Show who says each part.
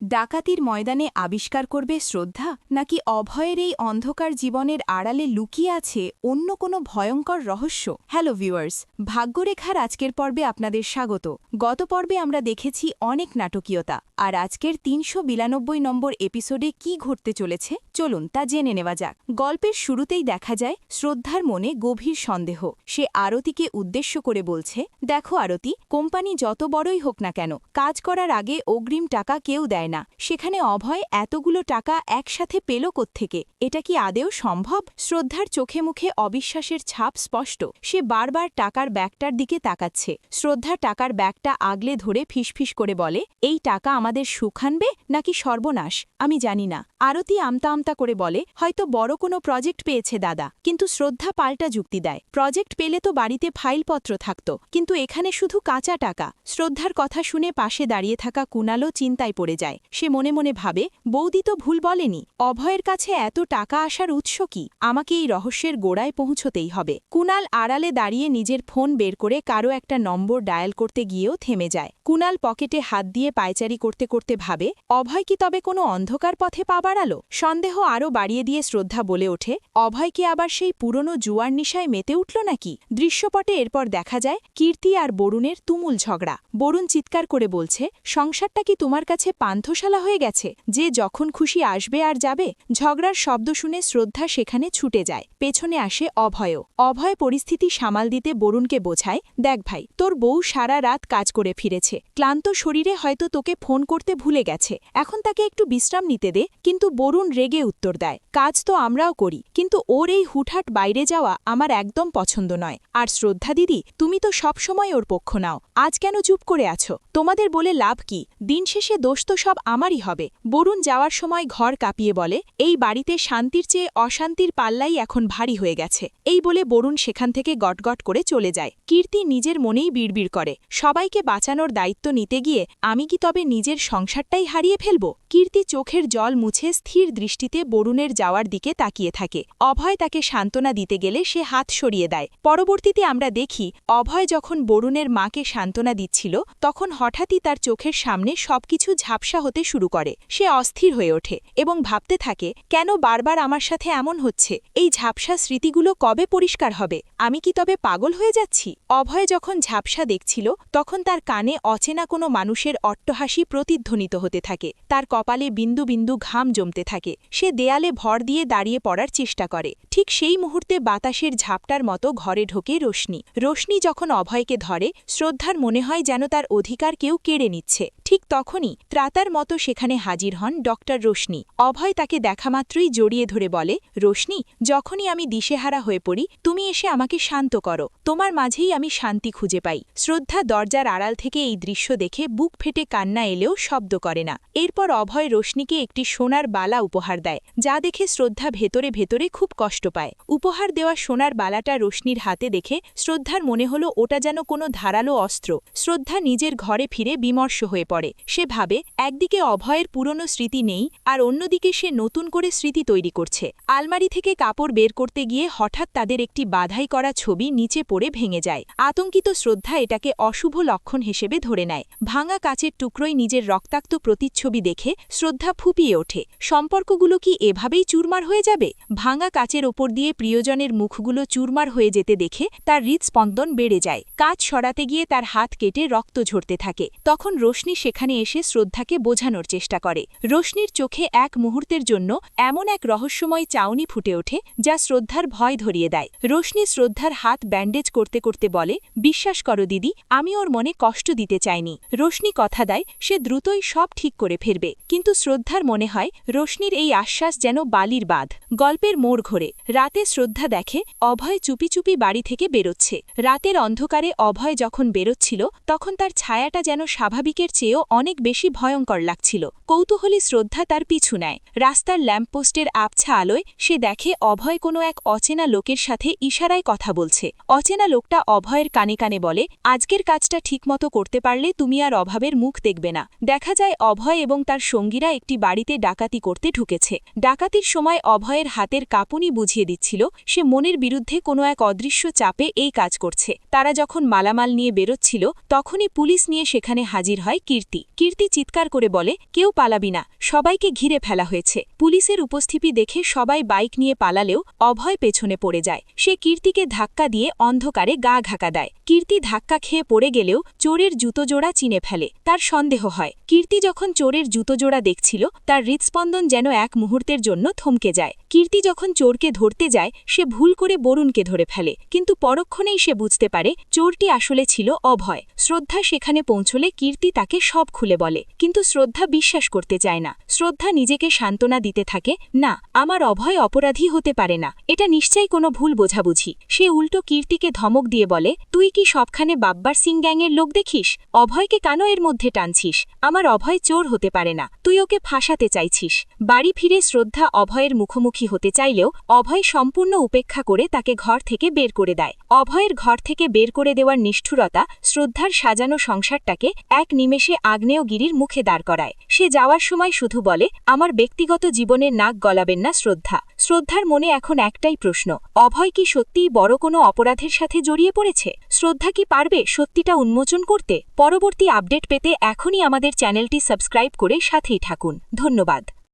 Speaker 1: ডাকাতির ময়দানে আবিষ্কার করবে শ্রদ্ধা, নাকি অভয়ের এই অন্ধকার জীবনের আড়ালে লুকিয়ে আছে অন্য কোনো ভয়ঙ্কর রহস্য? হ্যালো ভিউয়ার্স, ভাগ্যরেখার আজকের পর্বে আপনাদের স্বাগত। গত পর্বে আমরা দেখেছি অনেক নাটকীয়তা, আর আজকের ৩৯২ নম্বর এপিসোডে কি ঘটতে চলেছে চলুন তা জেনে নেওয়া যাক। গল্পের শুরুতেই দেখা যায় শ্রদ্ধার মনে গভীর সন্দেহ। সে আরতিকে উদ্দেশ্য করে বলছে, দেখো আরতি, কোম্পানি যত বড়ই হোক না কেন, কাজ করার আগে অগ্রিম টাকা কেউ দেয় না। সেখানে অভয় এতগুলো টাকা একসাথে পেল কোত্থেকে? এটা কি আদেও সম্ভব? শ্রদ্ধার চোখে মুখে অবিশ্বাসের ছাপ স্পষ্ট। সে বারবার টাকার ব্যাগটার দিকে তাকাচ্ছে। শ্রদ্ধা টাকার ব্যাগটা আগলে ধরে ফিসফিস করে বলে, এই টাকা আমাদের সুখ আনবে নাকি সর্বনাশ আমি জানি না। আরতি আমতা আমতা করে বলে, হয়তো বড় কোনো প্রজেক্ট পেয়েছে দাদা। কিন্তু শ্রদ্ধা পাল্টা যুক্তি দেয়, প্রজেক্ট পেলে তো বাড়িতে ফাইলপত্র থাকত, কিন্তু এখানে শুধু কাঁচা টাকা। শ্রদ্ধার কথা শুনে পাশে দাঁড়িয়ে থাকা কুণালও চিন্তায় পড়ে যায়। সে মনে মনে ভাবে, বৌদি তো ভুল বলেনি। অভয়ের কাছে এত টাকা আসার উৎস কি? আমাকে এই রহস্যের গোড়ায় পৌঁছতেই হবে। কুণাল আড়ালে দাঁড়িয়ে নিজের ফোন বের করে কারো একটা নম্বর ডায়াল করতে গিয়েও থেমে যায়। কুণাল পকেটে হাত দিয়ে পায়চারি করতে করতে ভাবে, অভয় কি তবে কোনো অন্ধকার পথে পা বাড়ালো? সন্দেহ আরও বাড়িয়ে দিয়ে শ্রদ্ধা বলে ওঠে, অভয় কি আবার সেই পুরনো জুয়ার নিশায় মেতে উঠল নাকি? দৃশ্যপটে এরপর দেখা যায় কীর্তি আর বরুণের তুমুল ঝগড়া। বরুণ চিৎকার করে বলছে, সংসারটা কি তোমার কাছে পান্থশালা হয়ে গেছে, যে যখন খুশি আসবে আর যাবে? ঝগড়ার শব্দ শুনে শ্রদ্ধা সেখানে ছুটে যায়। পেছনে আসে অভয়ও। অভয় পরিস্থিতি সামাল দিতে বরুণকে বোঝায়, দেখ ভাই, তোর বউ সারা রাত কাজ করে ফিরেছে, ক্লান্ত শরীরে হয়তো তোকে ফোন করতে ভুলে গেছে, এখন তাকে একটু বিশ্রাম নিতে দে। কিন্তু বরুণ রেগে উত্তর দেয়, কাজ তো আমরাও করি, কিন্তু ওর এই হুটহাট বাইরে যাওয়া আমার একদম পছন্দ নয়। আর শ্রদ্ধা দিদি, তুমি তো সবসময় ওর পক্ষ নাও, আজ কেন চুপ করে আছো? তোমাদের বলে লাভ কি? দিন শেষে দোষ তো সব আমারই হবে। বরুণ যাওয়ার সময় ঘর কাঁপিয়ে বলে, এই বাড়িতে শান্তির চেয়ে অশান্তির পাল্লাই এখন ভারী হয়ে গেছে। এই বলে বরুণ সেখান থেকে গটগট করে চলে যায়। কীর্তি নিজের মনেই বিড়বিড় করে, সবাইকে বাঁচানোর দায়িত্ব নিতে গিয়ে আমি কি তবে নিজের সংসারটাই হারিয়ে ফেলব? কীর্তি চোখের জল মুছে স্থির দৃষ্টিতে বরুণের যাওয়ার দিকে তাকিয়ে থাকে। অভয় তাকে সান্ত্বনা দিতে গেলে সে হাত সরিয়ে দেয়। পরবর্তীতে আমরা দেখি, অভয় যখন বরুণের মাকে সান্ত্বনা দিচ্ছিল, তখন হঠাৎই তার চোখের সামনে সবকিছু ঝাপসা হতে শুরু করে। সে অস্থির হয়ে ওঠে এবং ভাবতে থাকে, কেন বারবার আমার সাথে এমন হচ্ছে? এই ঝাপসা স্মৃতিগুলো কবে পরিষ্কার হবে? আমি কি তবে পাগল হয়ে যাচ্ছি? অভয় যখন ঝাপসা দেখছিল, তখন তার কানে অচেনা কোনো মানুষের অট্টহাসি প্রতিধ্বনিত হতে থাকে। তার কপালে বিন্দু বিন্দু ঘাম জমতে থাকে। সে দেয়ালে ভর দিয়ে দাঁড়িয়ে পড়ার চেষ্টা করে। ঠিক সেই মুহূর্তে বাতাসের ঝাপটার মতো ঘরে ঢোকে রোশনি। রোশনি যখন অভয়কে ধরে, শ্রদ্ধার মনে হয় যেন তার অধিকার কেউ কেড়ে নিচ্ছে। ঠিক তখনই ত্রাতার মতো সেখানে হাজির হন ডক্টর রোশনি। অভয় তাকে দেখামাত্রই জড়িয়ে ধরে বলে, রোশনি, যখনই আমি দিশেহারা হয়ে পড়ি, তুমি এসে আমাকে শান্ত করো। তোমার মাঝেই আমি শান্তি খুঁজে পাই। শ্রদ্ধা দরজার আড়াল থেকে এই দৃশ্য দেখে বুক ফেটে কান্না এলেও শব্দ করে না। এরপর অভয় রোশনিকে একটি সোনার বালা উপহার দেয়, যা দেখে শ্রদ্ধা ভেতরে ভেতরে খুব কষ্ট পায়। উপহার দেওয়া সোনার বালাটা রোশনির হাতে দেখে শ্রদ্ধার মনে হলো ওটা যেন কোনো ধারালো অস্ত্র। শ্রদ্ধা নিজের ঘরে ফিরে বিমর্ষ হয়ে পড়ে। সে ভাবে, একদিকে অভয়ের পুরনো স্মৃতি নেই, আর অন্যদিকে সে নতুন করে স্মৃতি তৈরি করছে। আলমারি থেকে কাপড় বের করতে গিয়ে হঠাৎ তাদের একটি বাধাই করা ছবি নিচে পড়ে ভেঙে যায়। আতঙ্কিত শ্রদ্ধা এটাকে অশুভ লক্ষণ হিসেবে ধরে নেয়। ভাঙা কাচের টুকরোয় নিজের রক্তাক্ত প্রতিচ্ছবি দেখে শ্রদ্ধা ফুপিয়ে ওঠে। সম্পর্কগুলো কি এভাবেই চুরমার হয়ে যাবে? ভাঙা কাচের ওপর দিয়ে প্রিয়জনের মুখগুলো চুরমার হয়ে যেতে দেখে তার হৃৎস্পন্দন বেড়ে যায়। কাচ সরাতে গিয়ে তার হাত কেটে রক্ত ঝরতে থাকে। তখন রোশনি সেখানে এসে শ্রদ্ধাকে বোঝানোর চেষ্টা করে। রোশনির চোখে এক মুহূর্তের জন্য এমন এক রহস্যময় চাউনি ফুটে ওঠে, যা শ্রদ্ধার ভয় ধরিয়ে দেয়। রোশনি শ্রদ্ধার হাত ব্যান্ডেজ করতে করতে বলে, বিশ্বাস করো দিদি, আমি ওর মনে কষ্ট দিতে চাইনি। রোশনি কথা দেয় সে দ্রুতই সব ঠিক করে ফিরবে, কিন্তু শ্রদ্ধার মনে হয় রোশনির এই আশ্বাস যেন বালির বাঁধ। গল্পের মোড় ঘোরে। রাতে শ্রদ্ধা দেখে অভয় চুপি চুপি বাড়ি থেকে বেরোচ্ছে। রাতের অন্ধকারে অভয় যখন বেরোচ্ছিল, তখন তার ছায়াটা যেন স্বাভাবিকের চেয়েও অনেক বেশি ভয়ঙ্কর লাগছিল। কৌতূহলী শ্রদ্ধা তার পিছু নেয়। রাস্তার ল্যাম্পপোস্টের আবছা আলোয় সে দেখে অভয় কোনো এক অচেনা লোকের সাথে ইশারায় কথা বলছে। অচেনা লোকটা অভয়ের কানে কানে বলে, আজকের কাজটা ঠিকমতো করতে পারলে তুমি আর অভাবের মুখ দেখবে না। দেখা যায় অভয় এবং তার সঙ্গীরা একটি বাড়িতে ডাকাতি করতে ঢুকেছে। ডাকাতির সময় অভয়ের হাতের কাঁপুনি বুঝিয়ে দিচ্ছিল সে মনের বিরুদ্ধে কোনো এক অদৃশ্য চাপে এই কাজ করছে। তারা যখন মালামাল নিয়ে বেরোচ্ছিল, তখনই পুলিশ নিয়ে সেখানে হাজির হয় কীর্তি। কীর্তি চিৎকার করে বলে, কেউ পালাবি না, সবাইকে ঘিরে ফেলা হয়েছে। পুলিশের উপস্থিতি দেখে সবাই বাইক নিয়ে পালালেও অভয় পেছনে পড়ে যায়। সে কীর্তিকে ধাক্কা দিয়ে অন্ধকারে গা ঢাকা দেয়। কীর্তি ধাক্কা খেয়ে পড়ে গেলেও চোরের জুতোজোড়া চিনে ফেলে। তার সন্দেহ হয়। কীর্তি যখন চোরের জুতোজোড়া দেখছিল, তার হৃৎস্পন্দন যেন এক মুহূর্তের জন্য থমকে যায়। কীর্তি যখন চোরকে ধরতে যায়, সে ভুল করে বরুণকে ধরে ফেলে, কিন্তু পরক্ষণেই সে বুঝতে পারে চোরটি আসলে ছিল অভয়। শ্রদ্ধা সেখানে পৌঁছলে কীর্তি তাকে সব খুলে বলে, কিন্তু শ্রদ্ধা বিশ্বাস করতে চায় না। শ্রদ্ধা নিজেকে সান্ত্বনা দিতে থাকে, না, আমার অভয় অপরাধী হতে পারে না, এটা নিশ্চয়ই কোনো ভুল বোঝাবুঝি। সে উল্টো কীর্তিকে ধমক দিয়ে বলে, তুই কি সবখানে বাব্বার সিং গ্যাংয়ের লোক দেখিস? অভয়কে কেন এর মধ্যে টানছিস? আমার অভয় চোর হতে পারে না, তুই ওকে ফাঁসাতে চাইছিস। বাড়ি ফিরে শ্রদ্ধা অভয়ের মুখোমুখি হতে চাইলেও অভয় সম্পূর্ণ উপেক্ষা করে তাকে ঘর থেকে বের করে দেয়। অভয়ের ঘর থেকে বের করে দেওয়ার নিষ্ঠুরতা শ্রদ্ধার সাজানো সংসারটাকে এক নিমেষে আগ্নেয়গিরির মুখে দাঁড় করায়। সে যাওয়ার সময় শুধু বলে, আমার ব্যক্তিগত জীবনের নাক গলাবেন না শ্রদ্ধা। শ্রদ্ধার মনে এখন একটাই প্রশ্ন, অভয় কি সত্যিই বড় কোনো অপরাধের সাথে জড়িয়ে পড়েছে? শ্রদ্ধা কি পারবে সত্যিটা উন্মোচন করতে? পরবর্তী আপডেট পেতে এখনই আমাদের চ্যানেলটি সাবস্ক্রাইব করে সাথেই থাকুন। ধন্যবাদ।